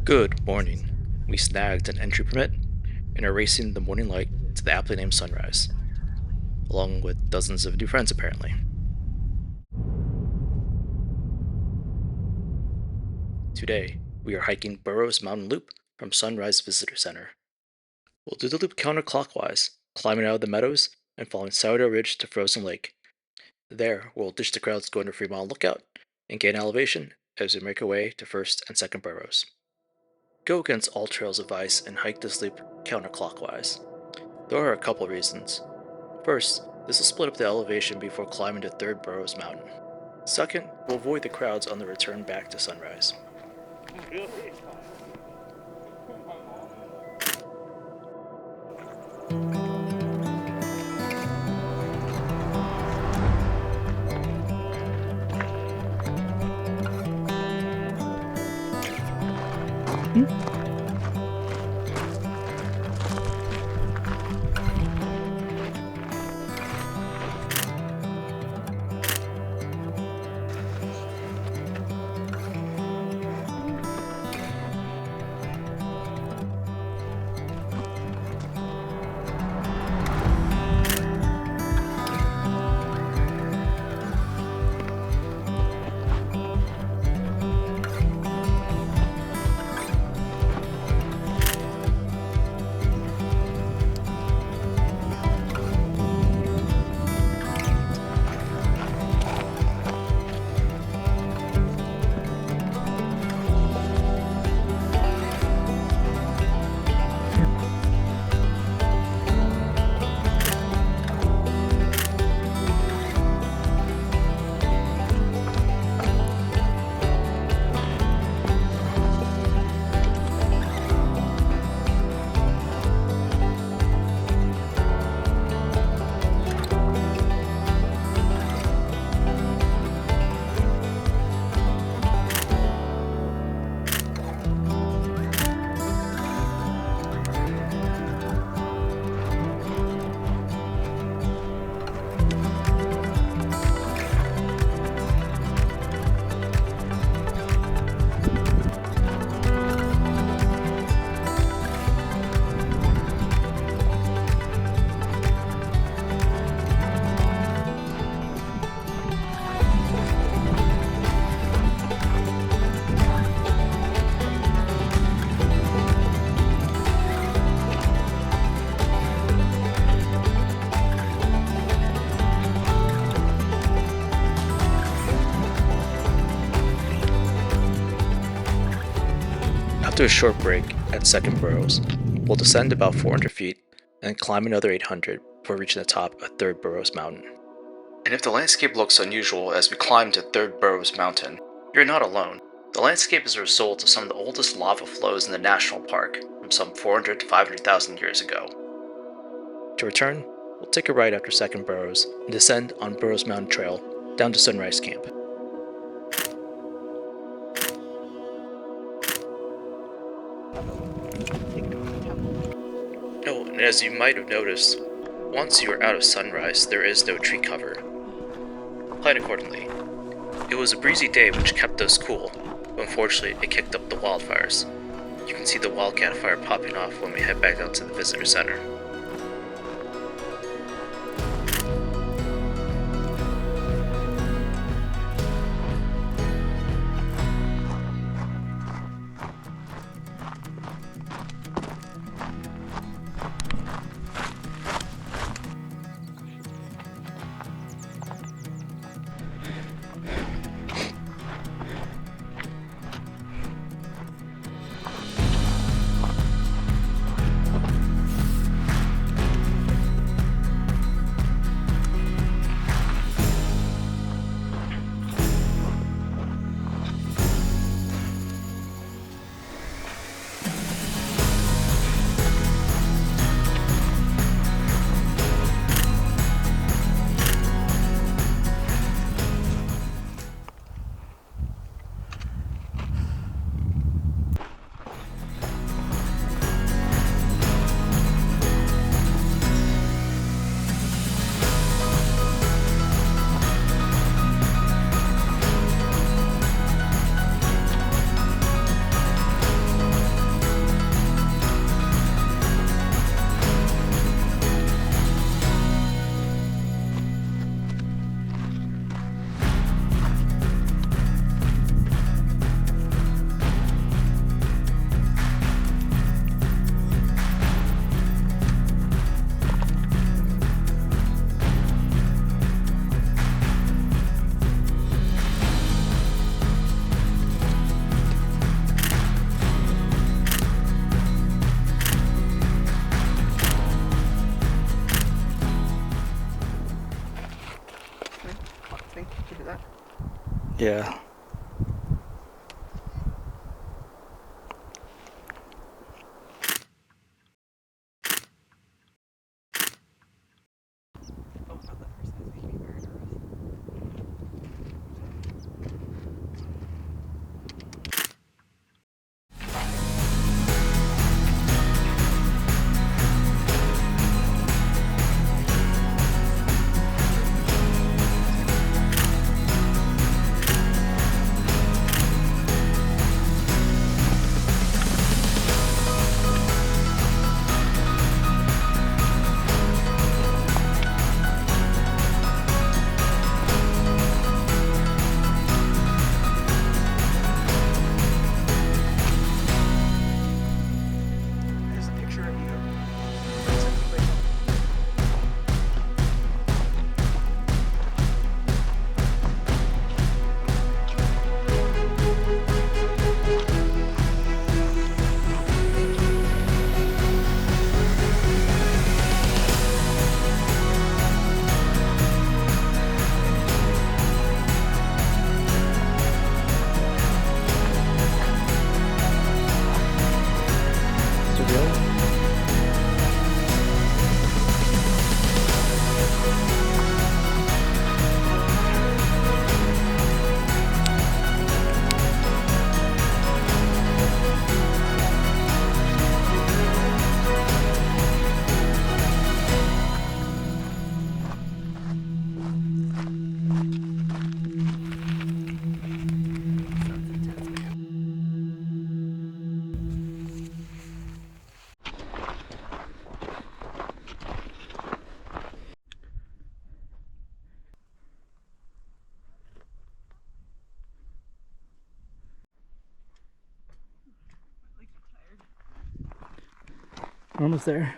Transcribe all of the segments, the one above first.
Good morning. We snagged an entry permit and are racing the morning light to the aptly named sunrise, along with dozens of new friends apparently. Today, we are hiking Burroughs Mountain Loop from Sunrise Visitor Center. We'll do the loop counterclockwise, climbing out of the meadows and following Sourdough Ridge to Frozen Lake. There, we'll ditch the crowds going to Fremont Lookout and gain elevation as we make our way to First and Second Burroughs. Go against all trails of ice and hike this loop counterclockwise. There are a couple reasons. First, this will split up the elevation before climbing to Third Burroughs Mountain. Second, we'll avoid the crowds on the return back to Sunrise. After a short break at Second Burroughs, we'll descend about 400 feet and climb another 800 before reaching the top of Third Burroughs Mountain. And if the landscape looks unusual as we climb to Third Burroughs Mountain, you're not alone. The landscape is a result of some of the oldest lava flows in the national park from some 400 to 500,000 years ago. To return, we'll take a right after Second Burroughs and descend on Burroughs Mountain Trail down to Sunrise Camp. Oh, and as you might have noticed, once you are out of Sunrise, there is no tree cover. Plan accordingly. It was a breezy day which kept us cool, but unfortunately it kicked up the wildfires. You can see the wildcat fire popping off when we head back down to the visitor center. think to do that. Yeah. Oh, not that first one. It's making me very nervous. There's a picture of you. We're almost there.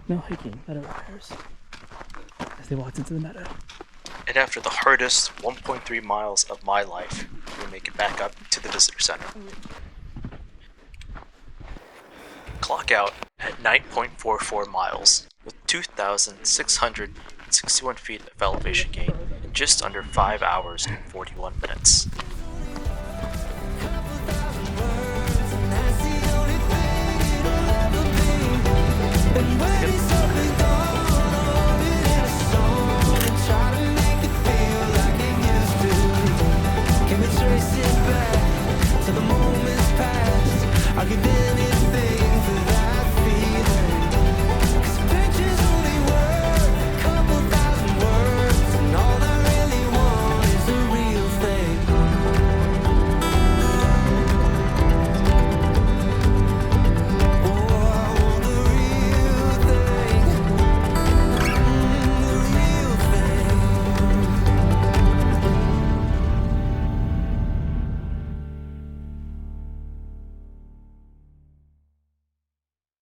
No hiking, meadow repairs. As they walked into the meadow. And after the hardest 1.3 miles of my life, we make it back up to the visitor center. Clock out at 9.44 miles with 2,600 161 feet of elevation gain in just under 5 hours and 41 minutes. Yep.